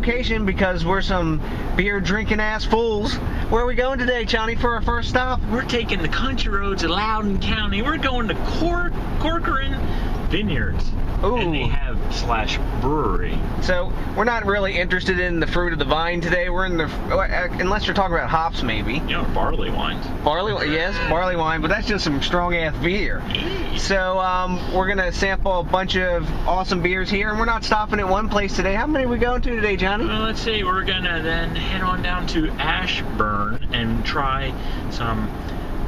location because we're some beer drinking ass fools. Where are we going today, Johnny, for our first stop? We're taking the country roads of Loudon County. We're going to Corcoran Vineyards. Ooh. And they have /brewery. So we're not really interested in the fruit of the vine today. We're in the, unless you're talking about hops, maybe. You know, barley wines. Yes, barley wine, but that's just some strong ass beer. So we're gonna sample a bunch of awesome beers here, and we're not stopping at one place today. How many are we going to today, Johnny? Well, let's see. We're gonna then head on down to Ashburn and try some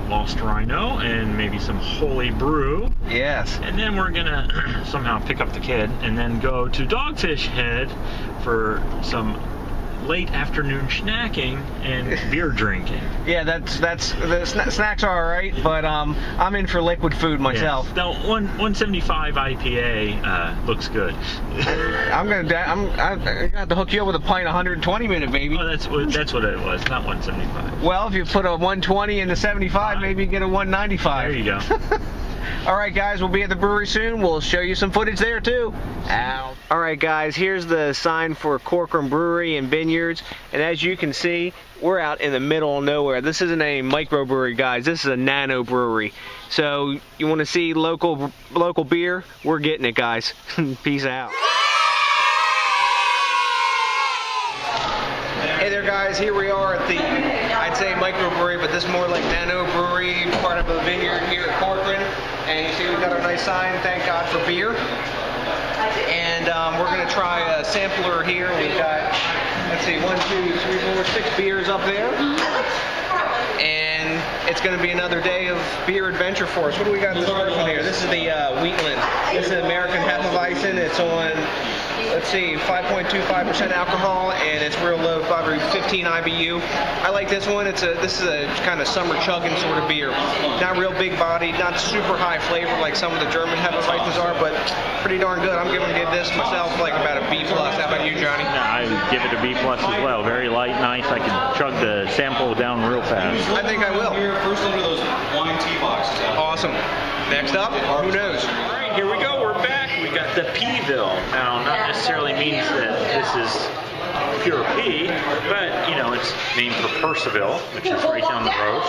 Lost Rhino and maybe some Holy Brew. Yes. And then we're gonna somehow pick up the kid and then go to Dogfish Head for some late afternoon snacking and beer drinking. Yeah, that's the snacks are all right, but I'm in for liquid food myself. Yes. Now, 175 IPA looks good. I'm gonna have to hook you up with a pint 120 minute, baby. Oh, that's what it was, not 175. Well, if you put a 120 in the 75, maybe you get a 195. There you go. All right, guys, we'll be at the brewery soon. We'll show you some footage there, too. Ow. All right, guys, here's the sign for Corcoran Brewery and Vineyards. And as you can see, we're out in the middle of nowhere. This isn't a microbrewery, guys. This is a Nano Brewery. So you want to see local beer? We're getting it, guys. Peace out. Hey there, guys. Here we are at the, I'd say microbrewery, but this is more like Nano Brewery, part of a vineyard here at Corcoran. And you see we've got our nice sign, thank God for beer. And we're going to try a sampler here. We've got, let's see, 1, 2, 3, 4, 6 beers up there. And it's going to be another day of beer adventure for us. What do we got to start with here? This is the Wheatland. This is American Hefeweizen. It's on, let's see, 5.25% alcohol, and it's real low, probably 15 IBU. I like this one. This is a kind of summer chugging sort of beer. Not real big bodied, not super high flavor like some of the German Hefeweizens are, but pretty darn good. I'm going to give this myself like about a B+. How about you, Johnny? Yeah, I would give it a B+ as well. Very light, nice. I can chug the sample down real fast. I think I will. First under those wine tea boxes. Awesome. Next up, who knows? All right, here we go. We're back. We got the Peaville. Now, not necessarily means that this is pure pea, but, you know, it's named for Percival, which is right down the road.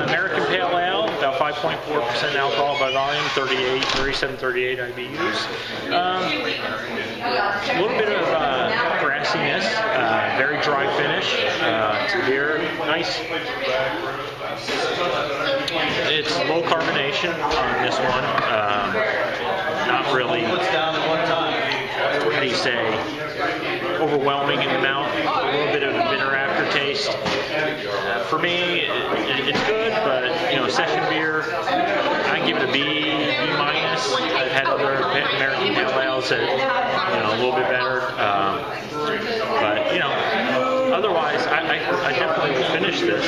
American Pale Ale, about 5.4% alcohol by volume, 38 IBUs. A little bit of grassiness, very dry finish to beer. Nice. It's low carbonation on this one. Not really, how do you say, overwhelming in the mouth. A little bit of a bitter aftertaste. For me, it's good, but, you know, session beer, I give it a B-. I've had other American Pale Ales that, you know, a little bit better. But, you know, otherwise, I definitely will finish this.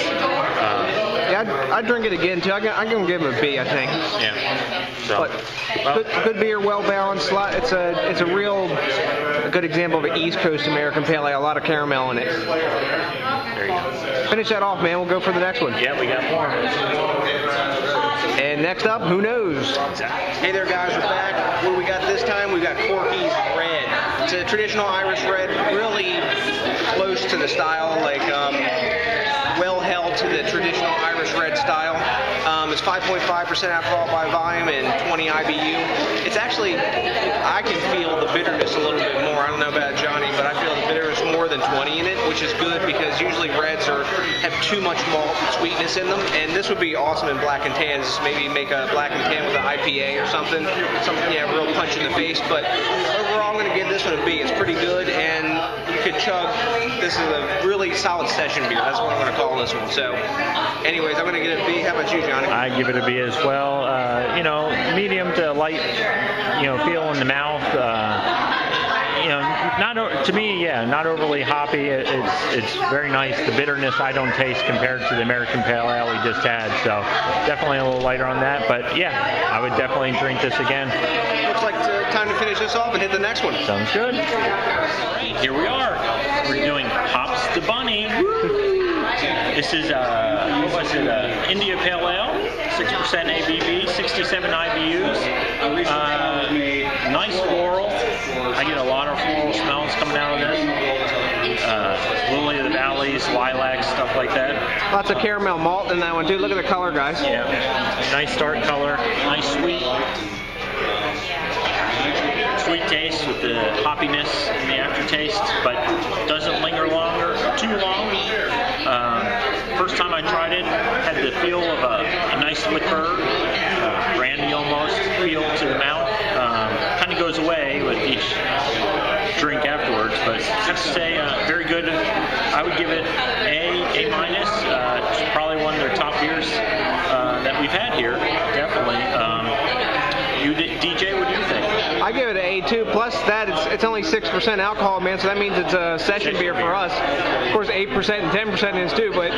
Yeah, I'd drink it again, too. I'm going to give him a B, I think. Yeah. So, but good beer, well balanced. It's a real good example of an East Coast American Pale Ale. A lot of caramel in it. There you go. Finish that off, man. We'll go for the next one. Yeah, we got more. And next up, who knows? Hey there, guys. We're back. What do we got this time? We got Corky's Red. It's a traditional Irish red, really close to the style, like well held to the traditional Irish red style. It's 5.5% alcohol by volume and 20 IBU. It's actually, I can feel the bitterness a little bit more. I don't know about Johnny, but I feel the bitterness more than 20 in it, which is good because usually reds have too much malt and sweetness in them, and this would be awesome in black and tans. Maybe make a black and tan with an IPA or something, yeah, real punch in the face. But overall, I'm going to give this one a B. It's pretty good, and you could chug. This is a really solid session beer. That's what I'm going to call this one. So, anyways, I'm going to get a B. How about you, Johnny? I give it a B as well. You know, medium to light, you know, feel in the mouth. You know, to me, yeah, not overly hoppy. It's very nice. The bitterness I don't taste compared to the American Pale Ale we just had. So definitely a little lighter on that. But yeah, I would definitely drink this again. Looks like time to finish this off and hit the next one. Sounds good. All right, here we are. We're doing Hops the Bunny. This is India Pale Ale, 6% ABV, 67 IBUs. Nice floral. I get a lot of floral smells coming out of this. jellies, lilacs, stuff like that. Lots of caramel malt in that one too. Look at the color, guys. Yeah, nice dark color, nice sweet taste with the hoppiness in the aftertaste, but doesn't linger too long. First time I tried it, had the feel of a nice liquor, brandy almost feel to the mouth. Kind of goes away with each drink afterwards, but I have to say, very good. I would give it A minus. It's probably one of their top beers that we've had here, definitely. DJ, what do you think? I give it an A2. Plus that it's only 6% alcohol, man. So that means it's a session beer for us. Of course, 8% and 10% is too, but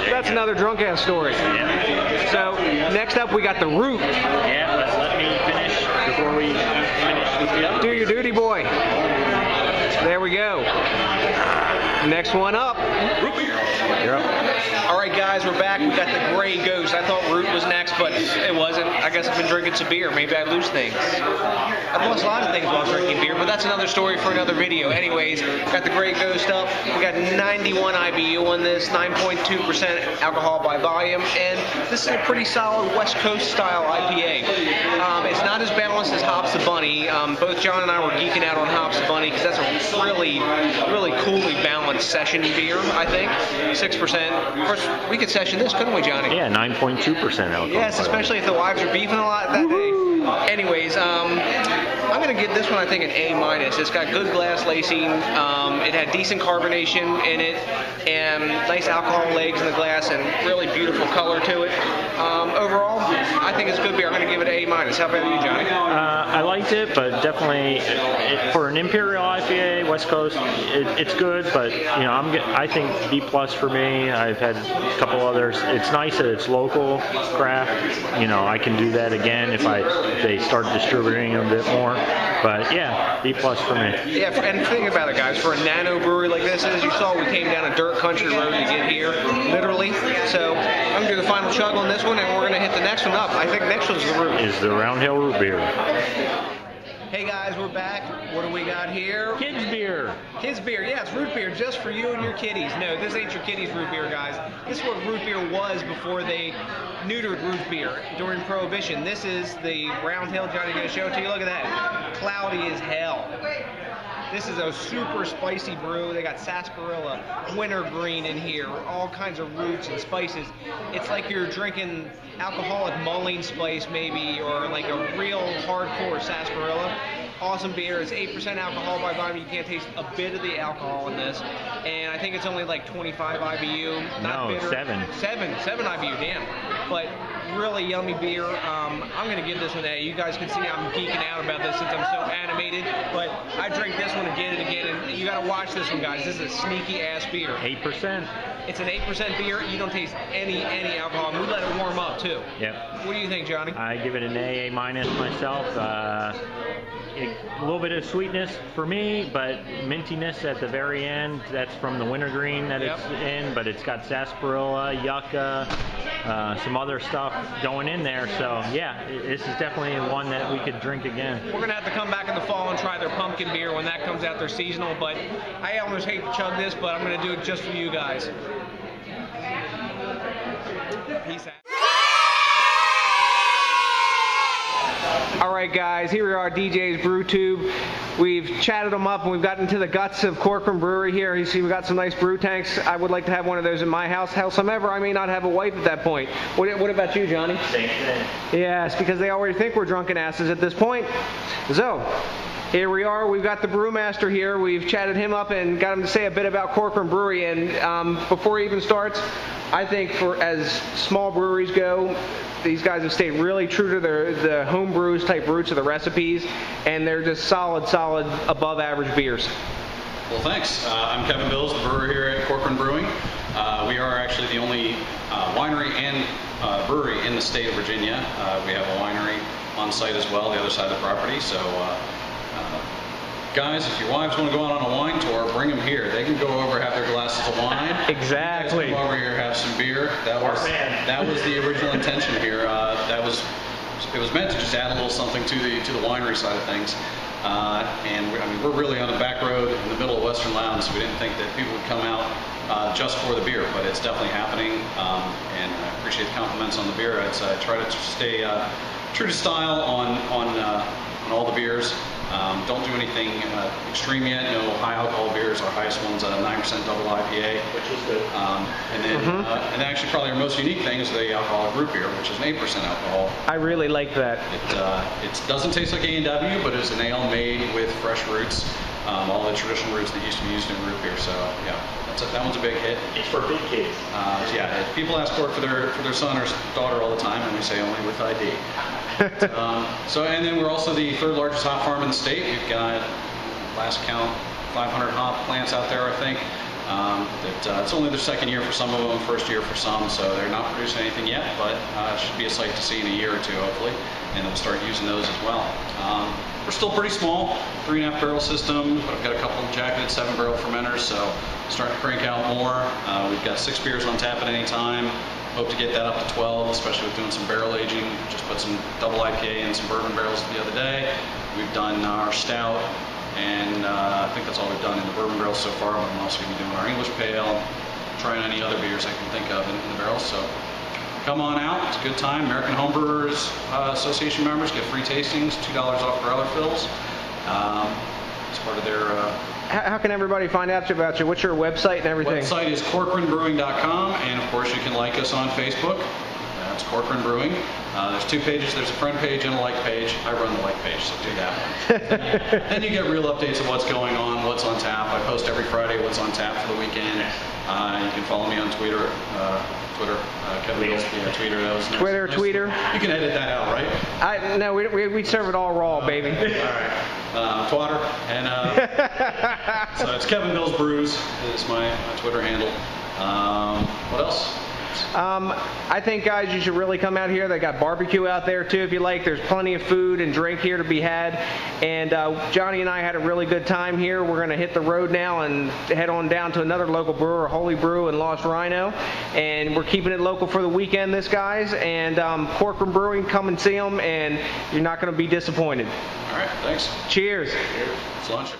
that's another drunk ass story. Yeah. So next up, we got the root. Yeah, let me finish before we finish with the other. Do your duty, boy. There we go. Next one up. Root beer. You're up. All right, guys, we're back. We got the Gray Ghost. I thought root was next, but it wasn't. I guess I've been drinking some beer. Maybe I lose things. I've lost a lot of things while drinking beer, but that's another story for another video. Anyways, got the Gray Ghost up. We got 91 IBU on this, 9.2% alcohol by volume, and this is a pretty solid West Coast style IPA. It's not as balanced as Hops the Bunny. Both John and I were geeking out on Hops the Bunny because that's a really, really coolly balanced session beer, I think. 6%. Of course, we could session this, couldn't we, Johnny? Yeah, 9.2% alcohol. Yes, especially if the wives are beefing a lot that day. Anyways, I'm going to give this one, I think, an A minus. It's got good glass lacing. It had decent carbonation in it, and nice alcohol legs in the glass, and really beautiful color to it. Overall, I think it's good beer. I'm going to give it an A minus. How about you, Johnny? I liked it, but definitely for an Imperial IPA, West Coast, it's good. But I think B plus for me. I've had a couple others. It's nice that it's local craft. I can do that again if they start distributing a bit more. But yeah, B plus for me. Yeah, and think about it, guys. For a Nano Brewery like this, as you saw, we came down a dirt country road to get here, literally. So I'm gonna do the final chug on this one, and we're gonna hit the next one up. I think next one's the root. Is the Round Hill root beer. Hey guys, we're back. What do we got here? Kids beer. Kids beer, yeah, it's root beer just for you and your kiddies. No, this ain't your kiddies root beer, guys. This is what root beer was before they neutered root beer during Prohibition. This is the Round Hill. Johnny, gonna show it to you. Look at that. Cloudy as hell. This is a super spicy brew. They got sarsaparilla, wintergreen in here, all kinds of roots and spices. It's like you're drinking alcoholic mulling spice maybe, or like a real hardcore sarsaparilla. Awesome beer. It's 8% alcohol by volume. You can't taste a bit of the alcohol in this. And I think it's only like 25 IBU. Not bitter. 7. 7 IBU, damn. But really yummy beer. I'm going to give this one an A. You guys can see I'm geeking out about this since I'm so animated. But I drink this one again and again. And you got to watch this one, guys. This is a sneaky ass beer. 8%. It's an 8% beer. You don't taste any alcohol. And we let it warm up too. Yep. What do you think, Johnny? I give it an A minus myself. A little bit of sweetness for me, but mintiness at the very end. That's from the wintergreen that it's in, but it's got sarsaparilla, yucca, some other stuff going in there. So yeah, this is definitely one that we could drink again. We're gonna have to come back in the fall and try their pumpkin beer when that comes out. They're seasonal, but I almost hate to chug this, but I'm gonna do it just for you guys. Peace out. All right, guys, here we are, DJs BrewTube. We've chatted them up, and we've gotten to the guts of Corcoran Brewery here. You see, we got some nice brew tanks. I would like to have one of those in my house. Howsoever, I may not have a wife at that point. What about you, Johnny? Same thing. Yes, because they already think we're drunken asses at this point. So, here we are. We've got the brewmaster here. We've chatted him up and got him to say a bit about Corcoran Brewery. And before he even starts, I think for as small breweries go, these guys have stayed really true to the home brews type roots of the recipes, and they're just solid, above average beers. Well, thanks. I'm Kevin Bills, the brewer here at Corcoran Brewing. We are actually the only winery and brewery in the state of Virginia. We have a winery on site as well, the other side of the property. So, guys, if your wives want to go out on a wine tour, bring them here. They can go over, have their glasses of wine. Exactly. Come over here, have some beer. That was the original intention here. That was it was meant to just add a little something to the winery side of things. And we're really on the back road in the middle of Western Loudon, so we didn't think that people would come out just for the beer, but it's definitely happening. And I appreciate the compliments on the beer. I try to stay true to style on all the beers. Don't do anything extreme yet. No high alcohol beers. Our highest one's a 9% double IPA, which is good. And then actually probably our most unique thing is the alcoholic root beer, which is an 8% alcohol. I really like that. It doesn't taste like A&W, but it's an ale made with fresh roots, all the traditional roots that used to be used in root beer. So yeah, that one's a big hit. It's for big kids. Yeah, people ask for it for their son or daughter all the time, and we say only with ID. And then we're also the third largest hop farm in the state. We've got, last count, 500 hop plants out there, I think. It's only their second year for some of them, first year for some, so they're not producing anything yet, but it should be a sight to see in a year or two, hopefully, and they'll start using those as well. We're still pretty small, 3.5 barrel system, but I've got a couple of jacketed 7-barrel fermenters, so starting to crank out more. We've got 6 beers on tap at any time. Hope to get that up to 12, especially with doing some barrel aging. Just put some double IPA and some bourbon barrels the other day. We've done our stout, and I think that's all we've done in the bourbon barrels so far, but I'm also going to be doing our English pale, trying any other beers I can think of in the barrels. So come on out, it's a good time. American Homebrewers Association members get free tastings, $2 off growler fills. It's part of their... How can everybody find out about you? What's your website and everything? Website is corcoranbrewing.com, and of course you can like us on Facebook. That's Corcoran Brewing. There's 2 pages. There's a friend page and a like page. I run the like page, so do that. Then you get real updates of what's going on, what's on tap. I post every Friday what's on tap for the weekend. You can follow me on Twitter. Kevin Mills, Twitter. Tweeter. You can edit that out, right? No, we serve it all raw, baby. All right. Twatter. And so it's Kevin Mills Brews is my Twitter handle. What else? I think, guys, you should really come out here. They got barbecue out there too if you like. There's plenty of food and drink here to be had. And Johnny and I had a really good time here. We're going to hit the road now and head on down to another local brewer, Holy Brew in Lost Rhino. And we're keeping it local for the weekend, this guys. And Corcoran Brewing, come and see them, and you're not going to be disappointed. All right, thanks. Cheers. Cheers. It's lunch.